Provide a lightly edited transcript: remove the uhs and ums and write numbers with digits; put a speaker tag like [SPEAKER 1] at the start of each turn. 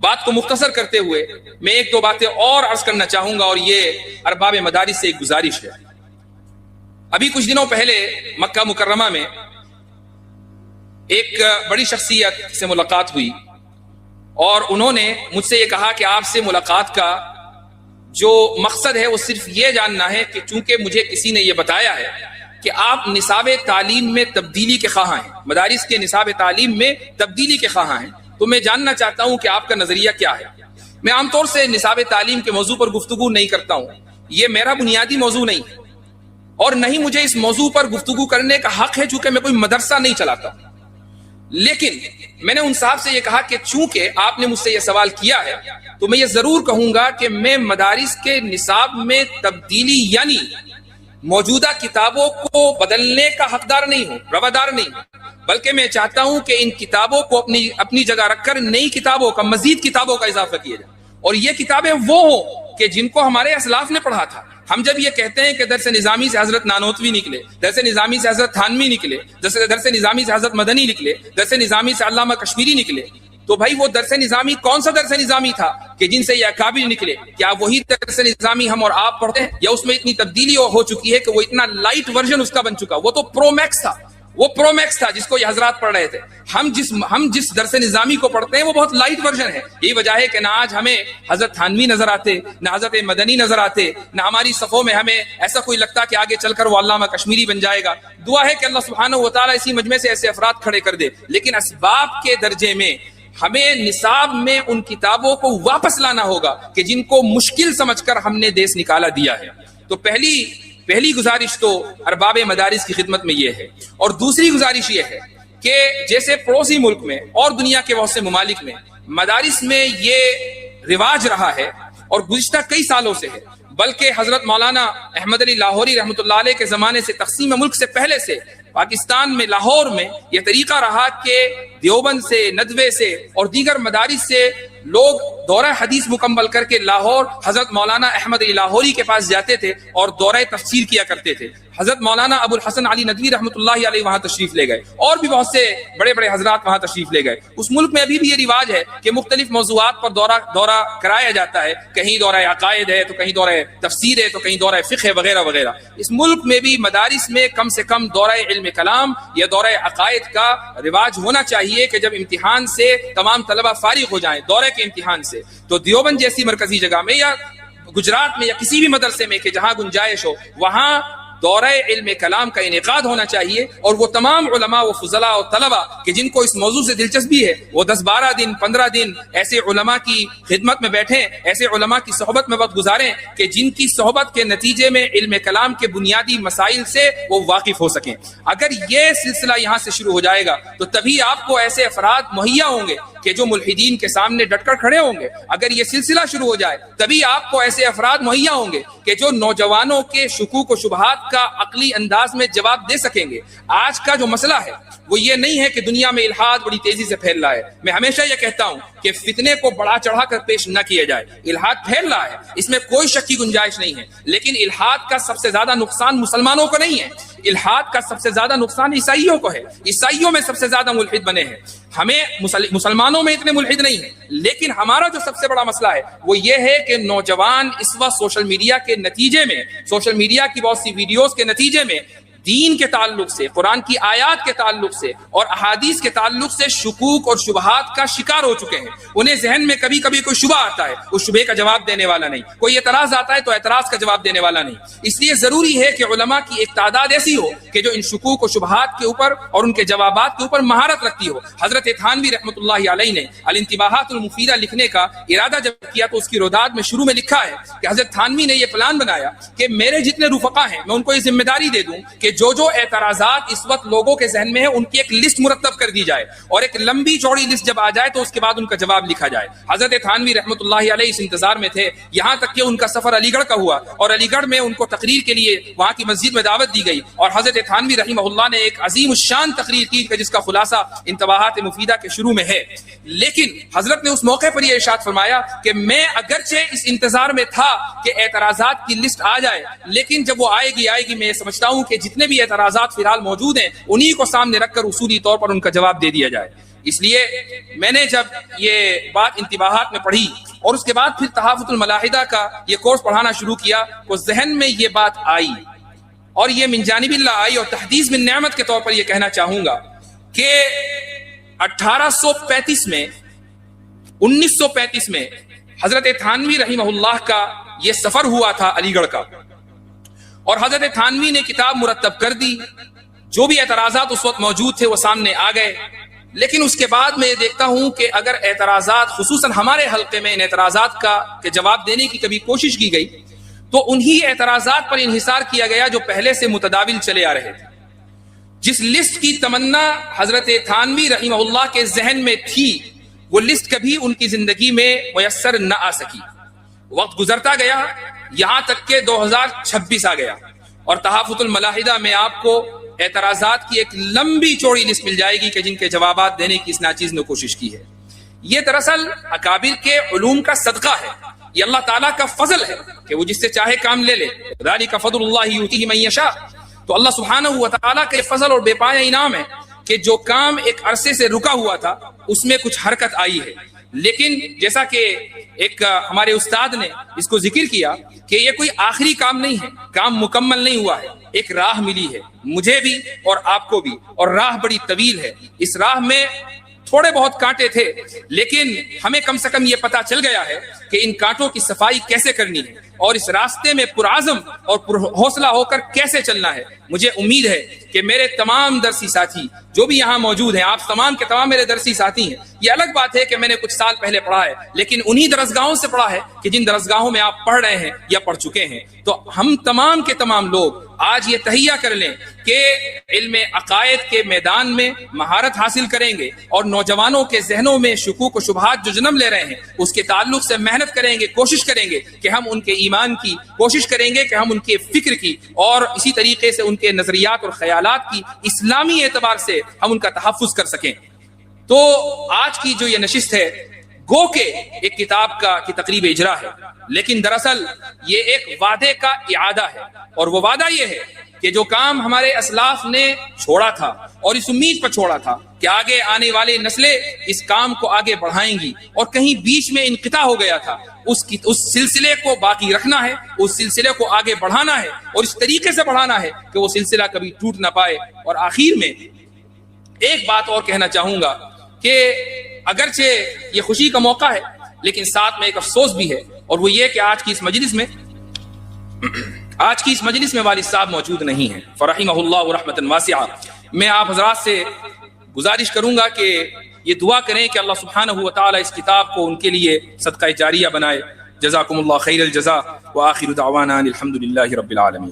[SPEAKER 1] بات کو مختصر کرتے ہوئے میں ایک دو باتیں اور عرض کرنا چاہوں گا، اور یہ ارباب مدارس سے ایک گزارش ہے۔ ابھی کچھ دنوں پہلے مکہ مکرمہ میں ایک بڑی شخصیت سے ملاقات ہوئی، اور انہوں نے مجھ سے یہ کہا کہ آپ سے ملاقات کا جو مقصد ہے وہ صرف یہ جاننا ہے کہ چونکہ مجھے کسی نے یہ بتایا ہے کہ آپ نصاب تعلیم میں تبدیلی کے خواہاں ہیں، مدارس کے نصاب تعلیم میں تبدیلی کے خواہاں ہیں، تو میں جاننا چاہتا ہوں کہ آپ کا نظریہ کیا ہے۔ میں عام طور سے نصاب تعلیم کے موضوع پر گفتگو نہیں کرتا ہوں، یہ میرا بنیادی موضوع نہیں ہے، اور نہ ہی مجھے اس موضوع پر گفتگو کرنے کا حق ہے چونکہ میں کوئی مدرسہ نہیں چلاتا۔ لیکن میں نے ان صاحب سے یہ کہا کہ چونکہ آپ نے مجھ سے یہ سوال کیا ہے تو میں یہ ضرور کہوں گا کہ میں مدارس کے نصاب میں تبدیلی یعنی موجودہ کتابوں کو بدلنے کا حقدار نہیں ہوں، روادار نہیں ہوں، بلکہ میں چاہتا ہوں کہ ان کتابوں کو اپنی جگہ رکھ کر نئی کتابوں کا، مزید کتابوں کا اضافہ کیا جائے، اور یہ کتابیں وہ ہوں کہ جن کو ہمارے اسلاف نے پڑھا تھا۔ ہم جب یہ کہتے ہیں کہ درس نظامی سے حضرت نانوتوی نکلے، درس نظامی سے حضرت تھانوی نکلے، درس نظامی سے حضرت مدنی نکلے، درس نظامی سے علامہ کشمیری نکلے، تو بھائی وہ درس نظامی کون سا درس نظامی تھا کہ جن سے یہ اکابر نکلے؟ کیا وہی درس نظامی ہم اور آپ پڑھتے ہیں، یا اس میں اتنی تبدیلی ہو چکی ہے کہ وہ اتنا لائٹ ورژن اس کا بن چکا؟ وہ تو پرو میکس تھا، وہ پرو میکس تھا جس کو یہ حضرات پڑھ رہے تھے۔ ہم جس درس نظامی کو پڑھتے ہیں وہ بہت لائٹ ورژن ہے۔ یہی وجہ ہے کہ نہ آج ہمیں حضرت تھانوی نظر آتے، نہ حضرت مدنی نظر آتے، نہ ہماری صفوں میں ہمیں ایسا کوئی لگتا کہ آگے چل کر وہ علامہ کشمیری بن جائے گا۔ دعا ہے کہ اللہ سبحانہ و تعالیٰ اسی مجمع سے ایسے افراد کھڑے کر دے، لیکن اسباب کے درجے میں ہمیں نصاب میں ان کتابوں کو واپس لانا ہوگا کہ جن کو مشکل سمجھ کر ہم نے دیس نکالا دیا ہے۔ تو پہلی گزارش تو ارباب مدارس کی خدمت میں یہ ہے، اور دوسری گزارش یہ ہے کہ جیسے پڑوسی ملک میں اور دنیا کے بہت سے ممالک میں مدارس میں یہ رواج رہا ہے اور گزشتہ کئی سالوں سے ہے، بلکہ حضرت مولانا احمد علی لاہوری رحمۃ اللہ علیہ کے زمانے سے، تقسیم ملک سے پہلے سے پاکستان میں لاہور میں یہ طریقہ رہا کہ دیوبند سے، ندوے سے اور دیگر مدارس سے لوگ دورہ حدیث مکمل کر کے لاہور حضرت مولانا احمد علی لاہوری کے پاس جاتے تھے اور دورہ تفسیر کیا کرتے تھے۔ حضرت مولانا ابو الحسن علی ندوی رحمۃ اللہ علیہ وہاں تشریف لے گئے، اور بھی بہت سے بڑے بڑے حضرات وہاں تشریف لے گئے۔ اس ملک میں ابھی بھی یہ رواج ہے کہ مختلف موضوعات پر دورہ کرایا جاتا ہے، کہیں دورہ عقائد ہے تو کہیں دورہ تفسیر ہے تو کہیں دورہ فقہ ہے وغیرہ وغیرہ۔ اس ملک میں بھی مدارس میں کم سے کم دورہ علم کلام یا دورہ عقائد کا رواج ہونا چاہیے کہ جب امتحان سے تمام طلبہ فارغ ہو جائیں، دورے کے امتحان سے، تو دیوبند جیسی مرکزی جگہ میں یا گجرات میں یا کسی بھی مدرسے میں کہ جہاں گنجائش ہو، وہاں دورہ علم کلام کا انعقاد ہونا چاہیے، اور وہ تمام علماء و فضلاء و طلبہ کہ جن کو اس موضوع سے دلچسپی ہے وہ 10-12 دن 15 دن ایسے علماء کی خدمت میں بیٹھیں، ایسے علماء کی صحبت میں وقت گزاریں کہ جن کی صحبت کے نتیجے میں علم کلام کے بنیادی مسائل سے وہ واقف ہو سکیں۔ اگر یہ سلسلہ یہاں سے شروع ہو جائے گا تو تبھی آپ کو ایسے افراد مہیا ہوں گے کہ جو ملحدین کے سامنے ڈٹ کر کھڑے ہوں گے۔ اگر یہ سلسلہ شروع ہو جائے تبھی آپ کو ایسے افراد مہیا ہوں گے کہ جو نوجوانوں کے شکوک و شبہات کا عقلی انداز میں جواب دے سکیں گے۔ آج کا جو مسئلہ ہے وہ یہ نہیں ہے کہ دنیا میں الحاد بڑی تیزی سے پھیل رہا ہے۔ میں ہمیشہ یہ کہتا ہوں کہ فتنے کو بڑھا چڑھا کر پیش نہ کیا جائے۔ الحاد پھیل رہا ہے، اس میں کوئی شک کی گنجائش نہیں ہے، لیکن الحاد کا سب سے زیادہ نقصان مسلمانوں کو نہیں ہے، الحاد کا سب سے زیادہ نقصان عیسائیوں کو ہے۔ عیسائیوں میں سب سے زیادہ ملحد بنے ہیں، ہمیں مسلمانوں میں اتنے ملحد نہیں ہیں، لیکن ہمارا جو سب سے بڑا مسئلہ ہے وہ یہ ہے کہ نوجوان اس وقت سوشل میڈیا کے نتیجے میں، سوشل میڈیا کی بہت سی ویڈیوز کے نتیجے میں دین کے تعلق سے، قرآن کی آیات کے تعلق سے اور احادیث کے تعلق سے شکوک اور شبہات کا شکار ہو چکے ہیں۔ انہیں ذہن میں کبھی کبھی کوئی شبہ آتا ہے، اس شبہ کا جواب دینے والا نہیں، کوئی اعتراض آتا ہے تو اعتراض کا جواب دینے والا نہیں۔ اس لیے ضروری ہے کہ علماء کی ایک تعداد ایسی ہو کہ جو ان شکوک و شبہات کے اوپر اور ان کے جوابات کے اوپر مہارت رکھتی ہو۔ حضرت تھانوی رحمۃ اللہ علیہ نے الانتباہات المفیدہ لکھنے کا ارادہ جب کیا تو اس کی روداد میں شروع میں لکھا ہے کہ حضرت تھانوی نے یہ پلان بنایا کہ میرے جتنے رفقا ہیں میں ان کو یہ ذمہ داری دے دوں کہ جو اعتراضات اس وقت لوگوں کے ذہن میں ہیں ان کی ایک لسٹ مرتب کر دی جائے، اور ایک لمبی چوڑی لسٹ جب آ جائے تو اس کے بعد ان کا جواب لکھا جائے۔ حضرت تھانوی رحمۃ اللہ علیہ اس انتظار میں تھے، یہاں تک کہ ان کا سفر علی گڑھ کا ہوا اور علی گڑھ میں ان کو تقریر کے لیے وہاں کی مسجد میں دعوت دی گئی، اور حضرت تھانوی رحمہ اللہ نے ایک عظیم الشان تقریر کی جس کا خلاصہ انتباہات مفیدہ کے شروع میں ہے۔ لیکن حضرت نے اس موقع پر یہ ارشاد فرمایا کہ میں اگرچہ اس انتظار میں تھا کہ اعتراضات کی لسٹ آ جائے، لیکن جب وہ آئے گی میں سمجھتا ہوں کہ جتنے بھی اعتراضات فی الحال موجود ہیں انہی کو سامنے رکھ کر اصولی طور پر ان کا جواب دے دیا جائے۔ اس لیے میں نے جب یہ بات انتباہات میں پڑھی اور اس کے بعد پھر تحافظ الملاحدہ کا یہ کورس پڑھانا شروع کیا تو ذہن میں یہ بات آئی، اور یہ من جانب اللہ آئی، اور تحدیث من نعمت کے طور پر یہ کہنا چاہوں گا کہ 1935 میں حضرت تھانوی رحمہ اللہ کا یہ سفر ہوا تھا علی گڑھ کا، اور حضرت تھانوی نے کتاب مرتب کر دی، جو بھی اعتراضات اس وقت موجود تھے وہ سامنے آ گئے، لیکن اس کے بعد میں یہ دیکھتا ہوں کہ اگر اعتراضات خصوصاً ہمارے حلقے میں ان اعتراضات کا کہ جواب دینے کی کبھی کوشش کی گئی تو انہی اعتراضات پر انحصار کیا گیا جو پہلے سے متداول چلے آ رہے تھے۔ جس لسٹ کی تمنا حضرت تھانوی رحمہ اللہ کے ذہن میں تھی وہ لسٹ کبھی ان کی زندگی میں میسر نہ آ سکی۔ وقت گزرتا گیا، یہاں تک کہ 2026 آ گیا، اور تحافظ الملاحدہ میں آپ کو اعتراضات کی ایک لمبی چوڑی لسٹ مل جائے گی کہ جن کے جوابات دینے کی اس ناچیز نے کوشش کی ہے۔ یہ دراصل اکابر کے علوم کا صدقہ ہے، یہ اللہ تعالیٰ کا فضل ہے کہ وہ جس سے چاہے کام لے لے، ذالک فضل اللہ یؤتیہ من یشاء۔ تو اللہ سبحانہ و تعالیٰ کا یہ فضل اور بے پایا انعام ہے کہ جو کام ایک عرصے سے رکا ہوا تھا اس میں کچھ حرکت آئی ہے، لیکن جیسا کہ ایک ہمارے استاد نے اس کو ذکر کیا کہ یہ کوئی آخری کام نہیں ہے، کام مکمل نہیں ہوا ہے، ایک راہ ملی ہے مجھے بھی اور آپ کو بھی، اور راہ بڑی طویل ہے۔ اس راہ میں تھوڑے بہت کانٹے تھے، لیکن ہمیں کم سے کم یہ پتا چل گیا ہے کہ ان کانٹوں کی صفائی کیسے کرنی ہے اور اس راستے میں پرعزم اور حوصلہ ہو کر کیسے چلنا ہے۔ مجھے امید ہے کہ میرے تمام درسی ساتھی جو بھی یہاں موجود ہیں، آپ تمام کے تمام میرے درسی ساتھی ہیں۔ یہ الگ بات ہے کہ میں نے کچھ سال پہلے پڑھا ہے، لیکن انہی درسگاہوں سے پڑھا ہے کہ جن درسگاہوں میں آپ پڑھ رہے ہیں یا پڑھ چکے ہیں۔ تو ہم تمام کے تمام لوگ آج یہ تہیہ کر لیں کہ علم عقائد کے میدان میں مہارت حاصل کریں گے، اور نوجوانوں کے ذہنوں میں شکوک و شبہات جو جنم لے رہے ہیں اس کے تعلق سے محنت کریں گے، کوشش کریں گے کہ ہم ان کے ایمان کی، کوشش کریں گے کہ ہم ان کے فکر کی، اور اسی طریقے سے ان کے نظریات اور خیالات کی اسلامی اعتبار سے ہم ان کا تحفظ کر سکیں۔ تو آج کی جو یہ نشست ہے گو کہ ایک کتاب کی تقریب اجرا ہے، لیکن دراصل یہ ایک وعدے کا اعادہ ہے، اور وہ وعدہ یہ ہے کہ جو کام ہمارے اسلاف نے چھوڑا تھا اور اس امید پر چھوڑا تھا کہ آگے آنے والی نسلیں اس کام کو آگے بڑھائیں گی، اور کہیں بیچ میں انقطاع ہو گیا تھا، اس سلسلے کو باقی رکھنا ہے، اس سلسلے کو آگے بڑھانا ہے، اور اس طریقے سے بڑھانا ہے کہ وہ سلسلہ کبھی ٹوٹ نہ پائے۔ اور آخر میں ایک بات اور کہنا چاہوں گا کہ اگرچہ یہ خوشی کا موقع ہے لیکن ساتھ میں ایک افسوس بھی ہے، اور وہ یہ کہ آج کی اس مجلس میں والد صاحب موجود نہیں ہیں، فرحمہ اللہ رحمۃ واسعہ۔ میں آپ حضرات سے گزارش کروں گا کہ یہ دعا کریں کہ اللہ سبحانہ و تعالی اس کتاب کو ان کے لیے صدقہ جاریہ بنائے۔ جزاکم اللہ خیر الجزاء، وآخر دعوانا الحمد للہ رب العالمین۔